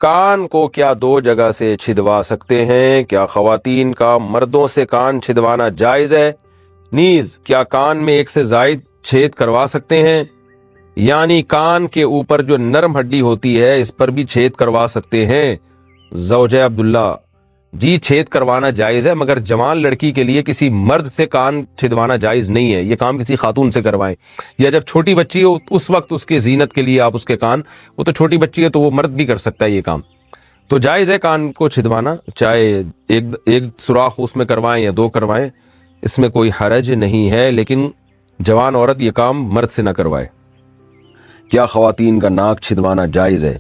کان کو کیا دو جگہ سے چھدوا سکتے ہیں؟ کیا خواتین کا مردوں سے کان چھدوانا جائز ہے؟ نیز کیا کان میں ایک سے زائد چھید کروا سکتے ہیں؟ یعنی کان کے اوپر جو نرم ہڈی ہوتی ہے اس پر بھی چھید کروا سکتے ہیں؟ زوجہ عبداللہ: جی چھید کروانا جائز ہے، مگر جوان لڑکی کے لیے کسی مرد سے کان چھدوانا جائز نہیں ہے، یہ کام کسی خاتون سے کروائیں، یا جب چھوٹی بچی ہو اس وقت اس کے زینت کے لیے آپ اس کے کان، وہ تو چھوٹی بچی ہے تو وہ مرد بھی کر سکتا ہے یہ کام، تو جائز ہے کان کو چھدوانا، چاہے ایک سوراخ اس میں کروائیں یا دو کروائیں، اس میں کوئی حرج نہیں ہے، لیکن جوان عورت یہ کام مرد سے نہ کروائے۔ کیا خواتین کا ناک چھدوانا جائز ہے؟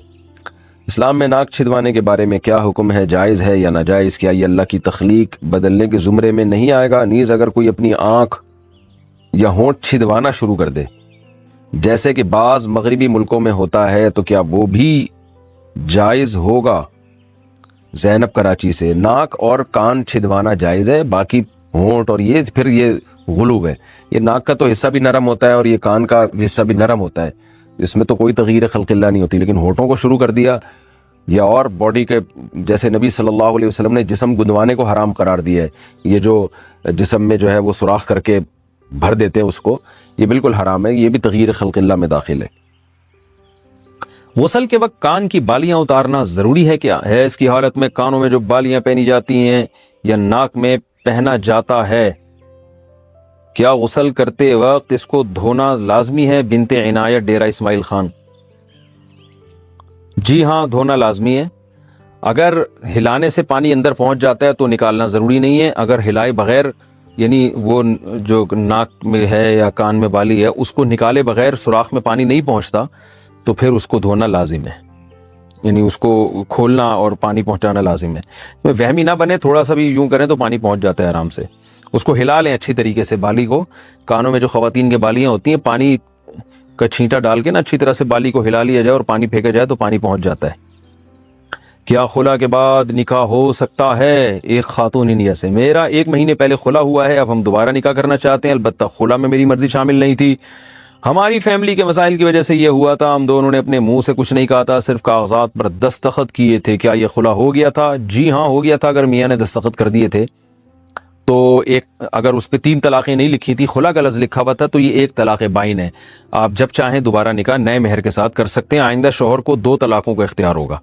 اسلام میں ناک چھدوانے کے بارے میں کیا حکم ہے؟ جائز ہے یا ناجائز؟ کیا یہ اللہ کی تخلیق بدلنے کے زمرے میں نہیں آئے گا؟ نیز اگر کوئی اپنی آنکھ یا ہونٹ چھدوانا شروع کر دے جیسے کہ بعض مغربی ملکوں میں ہوتا ہے تو کیا وہ بھی جائز ہوگا؟ زینب کراچی سے: ناک اور کان چھدوانا جائز ہے، باقی ہونٹ اور یہ پھر یہ غلو ہے، یہ ناک کا تو حصہ بھی نرم ہوتا ہے اور یہ کان کا حصہ بھی نرم ہوتا ہے، اس میں تو کوئی تغییر خلق اللہ نہیں ہوتی، لیکن ہونٹوں کو شروع کر دیا یا اور باڈی کے، جیسے نبی صلی اللہ علیہ وسلم نے جسم گندوانے کو حرام قرار دیا ہے، یہ جو جسم میں جو ہے وہ سوراخ کر کے بھر دیتے ہیں اس کو، یہ بالکل حرام ہے، یہ بھی تغییر خلق اللہ میں داخل ہے۔ غسل کے وقت کان کی بالیاں اتارنا ضروری ہے کیا؟ ہے اس کی حالت میں کانوں میں جو بالیاں پہنی جاتی ہیں یا ناک میں پہنا جاتا ہے، کیا غسل کرتے وقت اس کو دھونا لازمی ہے؟ بنت عنایت ڈیرہ اسماعیل خان: جی ہاں، دھونا لازمی ہے، اگر ہلانے سے پانی اندر پہنچ جاتا ہے تو نکالنا ضروری نہیں ہے، اگر ہلائے بغیر یعنی وہ جو ناک میں ہے یا کان میں بالی ہے اس کو نکالے بغیر سوراخ میں پانی نہیں پہنچتا تو پھر اس کو دھونا لازم ہے، یعنی اس کو کھولنا اور پانی پہنچانا لازم ہے، وہمی نہ بنے، تھوڑا سا بھی یوں کریں تو پانی پہنچ جاتا ہے آرام سے، اس کو ہلا لیں اچھی طریقے سے، بالی کو، کانوں میں جو خواتین کے بالیاں ہوتی ہیں پانی کا چھینٹا ڈال کے نا اچھی طرح سے بالی کو ہلا لیا جائے اور پانی پھینکا جائے تو پانی پہنچ جاتا ہے۔ کیا خلا کے بعد نکاح ہو سکتا ہے؟ ایک خاتون انڈیا سے: میرا 1 مہینے پہلے خلا ہوا ہے، اب ہم دوبارہ نکاح کرنا چاہتے ہیں، البتہ خلا میں میری مرضی شامل نہیں تھی، ہماری فیملی کے مسائل کی وجہ سے یہ ہوا تھا، ہم دونوں نے اپنے منہ سے کچھ نہیں کہا تھا، صرف کاغذات پر دستخط کیے تھے، کیا یہ خلا ہو گیا تھا؟ جی ہاں ہو گیا تھا، اگر میاں نے دستخط کر دیے تھے تو اگر اس پہ 3 طلاقیں نہیں لکھی تھی، خلا کا لفظ لکھا ہوا تھا تو یہ 1 طلاق بائن ہے، آپ جب چاہیں دوبارہ نکاح نئے مہر کے ساتھ کر سکتے ہیں، آئندہ شوہر کو 2 طلاقوں کا اختیار ہوگا۔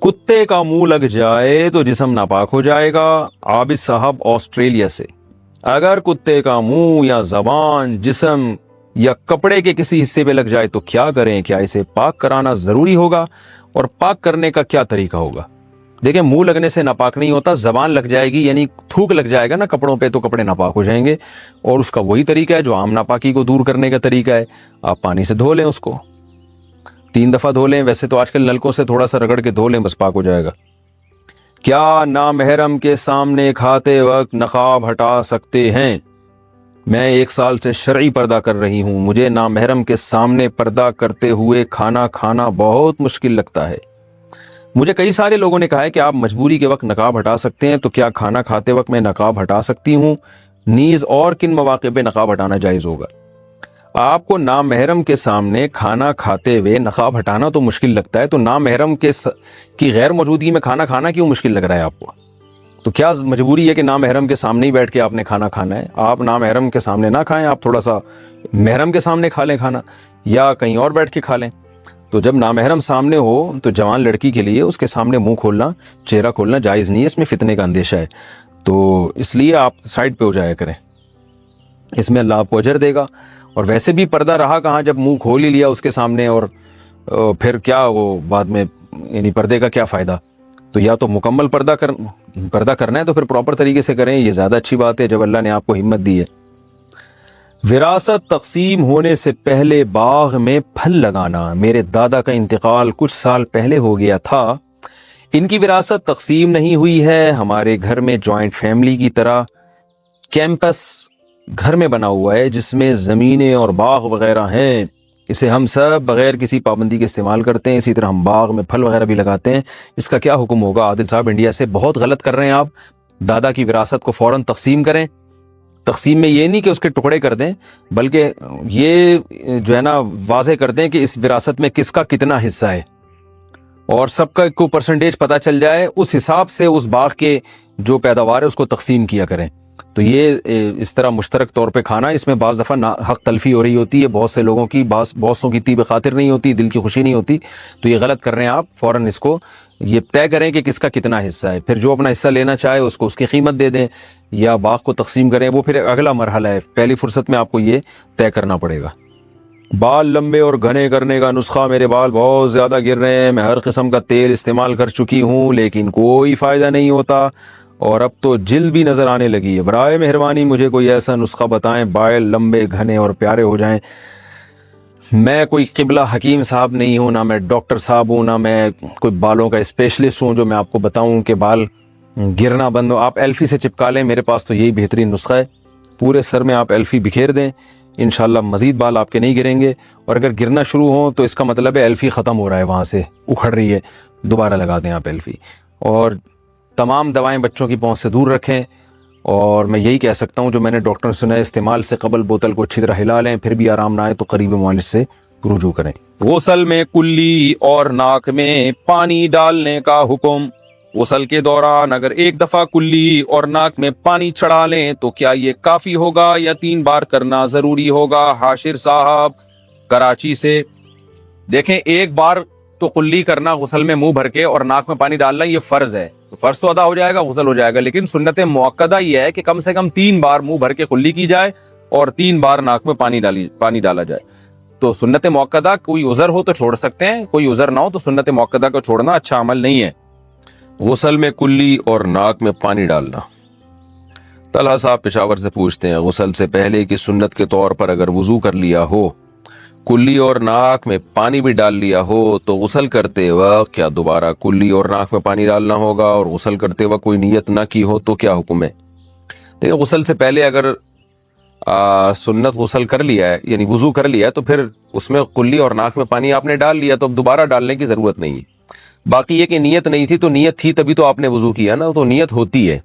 کتے کا منہ لگ جائے تو جسم ناپاک ہو جائے گا؟ عابد صاحب آسٹریلیا سے: اگر کتے کا منہ یا زبان جسم یا کپڑے کے کسی حصے پہ لگ جائے تو کیا کریں؟ کیا اسے پاک کرانا ضروری ہوگا اور پاک کرنے کا کیا طریقہ ہوگا؟ دیکھیں، منہ لگنے سے ناپاک نہیں ہوتا، زبان لگ جائے گی یعنی تھوک لگ جائے گا نا کپڑوں پہ تو کپڑے ناپاک ہو جائیں گے، اور اس کا وہی طریقہ ہے جو عام ناپاکی کو دور کرنے کا طریقہ ہے، آپ پانی سے دھو لیں، اس کو 3 دفعہ دھو لیں، ویسے تو آج کل نلکوں سے تھوڑا سا رگڑ کے دھو لیں، بس پاک ہو جائے گا۔ کیا نامحرم کے سامنے کھاتے وقت نقاب ہٹا سکتے ہیں؟ میں 1 سال سے شرعی پردہ کر رہی ہوں، مجھے نامحرم کے سامنے پردہ کرتے ہوئے کھانا کھانا بہت مشکل لگتا ہے، مجھے کئی سارے لوگوں نے کہا ہے کہ آپ مجبوری کے وقت نقاب ہٹا سکتے ہیں، تو کیا کھانا کھاتے وقت میں نقاب ہٹا سکتی ہوں؟ نیز اور کن مواقع پہ نقاب ہٹانا جائز ہوگا؟ آپ کو نامحرم کے سامنے کھانا کھاتے ہوئے نقاب ہٹانا تو مشکل لگتا ہے، تو نامحرم کی غیر موجودگی میں کھانا کھانا کیوں مشکل لگ رہا ہے آپ کو؟ تو کیا مجبوری ہے کہ نامحرم کے سامنے ہی بیٹھ کے آپ نے کھانا کھانا ہے؟ آپ نامحرم کے سامنے نہ کھائیں، آپ تھوڑا سا محرم کے سامنے کھا لیں کھانا، یا کہیں اور بیٹھ کے کھا لیں۔ تو جب نامحرم سامنے ہو تو جوان لڑکی کے لیے اس کے سامنے منہ کھولنا، چہرہ کھولنا جائز نہیں ہے، اس میں فتنے کا اندیشہ ہے، تو اس لیے آپ سائڈ پہ ہو جایا کریں، اس میں اللہ آپ کو اجر دے گا۔ اور ویسے بھی پردہ رہا کہاں جب منہ کھول ہی لیا اس کے سامنے، اور پھر کیا وہ بعد میں یعنی پردے کا کیا فائدہ؟ تو یا تو مکمل پردہ کرنا ہے تو پھر پراپر طریقے سے کریں، یہ زیادہ اچھی بات ہے جب اللہ نے آپ کو ہمت دی ہے۔ وراثت تقسیم ہونے سے پہلے باغ میں پھل لگانا، میرے دادا کا انتقال کچھ سال پہلے ہو گیا تھا، ان کی وراثت تقسیم نہیں ہوئی ہے، ہمارے گھر میں جوائنٹ فیملی کی طرح کیمپس گھر میں بنا ہوا ہے جس میں زمینیں اور باغ وغیرہ ہیں، اسے ہم سب بغیر کسی پابندی کے استعمال کرتے ہیں، اسی طرح ہم باغ میں پھل وغیرہ بھی لگاتے ہیں، اس کا کیا حکم ہوگا؟ عادل صاحب انڈیا سے: بہت غلط کر رہے ہیں آپ، دادا کی وراثت کو فوراً تقسیم کریں، تقسیم میں یہ نہیں کہ اس کے ٹکڑے کر دیں، بلکہ یہ جو ہے نا واضح کر دیں کہ اس وراثت میں کس کا کتنا حصہ ہے، اور سب کا کو پرسنٹیج پتہ چل جائے, اس حساب سے اس باغ کے جو پیداوار ہے اس کو تقسیم کیا کریں. تو یہ اس طرح مشترک طور پہ کھانا, اس میں بعض دفعہ حق تلفی ہو رہی ہوتی ہے, بہت سے لوگوں کی بہت سوں کی طیب خاطر نہیں ہوتی, دل کی خوشی نہیں ہوتی, تو یہ غلط کر رہے ہیں آپ. فوراً اس کو یہ طے کریں کہ کس کا کتنا حصہ ہے, پھر جو اپنا حصہ لینا چاہے اس کو اس کی قیمت دے دیں یا باغ کو تقسیم کریں, وہ پھر اگلا مرحلہ ہے. پہلی فرصت میں آپ کو یہ طے کرنا پڑے گا. بال لمبے اور گھنے کرنے کا نسخہ. میرے بال بہت زیادہ گر رہے ہیں, میں ہر قسم کا تیل استعمال کر چکی ہوں لیکن کوئی فائدہ نہیں ہوتا, اور اب تو جلد بھی نظر آنے لگی ہے. برائے مہربانی مجھے کوئی ایسا نسخہ بتائیں بال لمبے گھنے اور پیارے ہو جائیں. میں کوئی قبلہ حکیم صاحب نہیں ہوں, نہ میں ڈاکٹر صاحب ہوں, نہ میں کوئی بالوں کا اسپیشلسٹ ہوں جو میں آپ کو بتاؤں کہ بال گرنا بند ہو. آپ ایلفی سے چپکا لیں, میرے پاس تو یہی بہترین نسخہ ہے. پورے سر میں آپ ایلفی بکھیر دیں, انشاءاللہ مزید بال آپ کے نہیں گریں گے. اور اگر گرنا شروع ہوں تو اس کا مطلب ہے ایلفی ختم ہو رہا ہے, وہاں سے اکھڑ رہی ہے, دوبارہ لگا دیں آپ ایلفی. اور تمام دوائیں بچوں کی پہنچ سے دور رکھیں. اور میں یہی کہہ سکتا ہوں جو میں نے ڈاکٹر نے سنا ہے, استعمال سے قبل بوتل کو اچھی طرح ہلا لیں, پھر بھی آرام نہ آئے تو قریبی معالج سے رجوع کریں. غسل میں کلی اور ناک میں پانی ڈالنے کا حکم. غسل کے دوران اگر ایک دفعہ کلی اور ناک میں پانی چڑھا لیں تو کیا یہ کافی ہوگا یا 3 بار کرنا ضروری ہوگا؟ حاشر صاحب کراچی سے. دیکھیں, ایک بار تو کلی کرنا غسل میں منہ بھر کے اور ناک میں پانی ڈالنا یہ فرض ہے, تو فرض تو ادا ہو جائے گا, غسل ہو جائے گا. لیکن سنت مؤکدہ یہ ہے کہ کم سے کم 3 بار منہ بھر کے کلی کی جائے اور 3 بار ناک میں پانی ڈالا جائے. تو سنت مؤکدہ, کوئی عذر ہو تو چھوڑ سکتے ہیں, کوئی عذر نہ ہو تو سنت مؤکدہ کو چھوڑنا اچھا عمل نہیں ہے. غسل میں کلی اور ناک میں پانی ڈالنا. طلحہ صاحب پشاور سے پوچھتے ہیں, غسل سے پہلے کی سنت کے طور پر اگر وضو کر لیا ہو, کلی اور ناک میں پانی بھی ڈال لیا ہو, تو غسل کرتے وقت کیا دوبارہ کلی اور ناک میں پانی ڈالنا ہوگا؟ اور غسل کرتے وقت کوئی نیت نہ کی ہو تو کیا حکم ہے؟ دیکھیں, غسل سے پہلے اگر سنت غسل کر لیا ہے, یعنی وضو کر لیا ہے, تو پھر اس میں کلی اور ناک میں پانی آپ نے ڈال لیا, تو اب دوبارہ ڈالنے کی ضرورت نہیں ہے. باقی یہ کہ نیت نہیں تھی, تو نیت تھی تبھی تو آپ نے وضو کیا نا, تو نیت ہوتی ہے.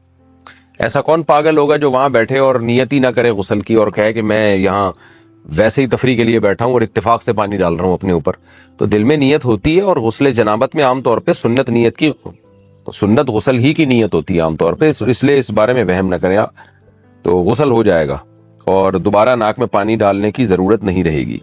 ایسا کون پاگل ہوگا جو وہاں بیٹھے اور نیت ہی نہ کرے غسل کی, اور کہے کہ میں یہاں ویسے ہی تفریح کے لیے بیٹھا ہوں اور اتفاق سے پانی ڈال رہا ہوں اپنے اوپر. تو دل میں نیت ہوتی ہے, اور غسل جنابت میں عام طور پہ سنت غسل ہی کی نیت ہوتی ہے عام طور پہ, اس لیے اس بارے میں وہم نہ کریں آپ. تو غسل ہو جائے گا اور دوبارہ ناک میں پانی ڈالنے کی ضرورت نہیں رہے گی.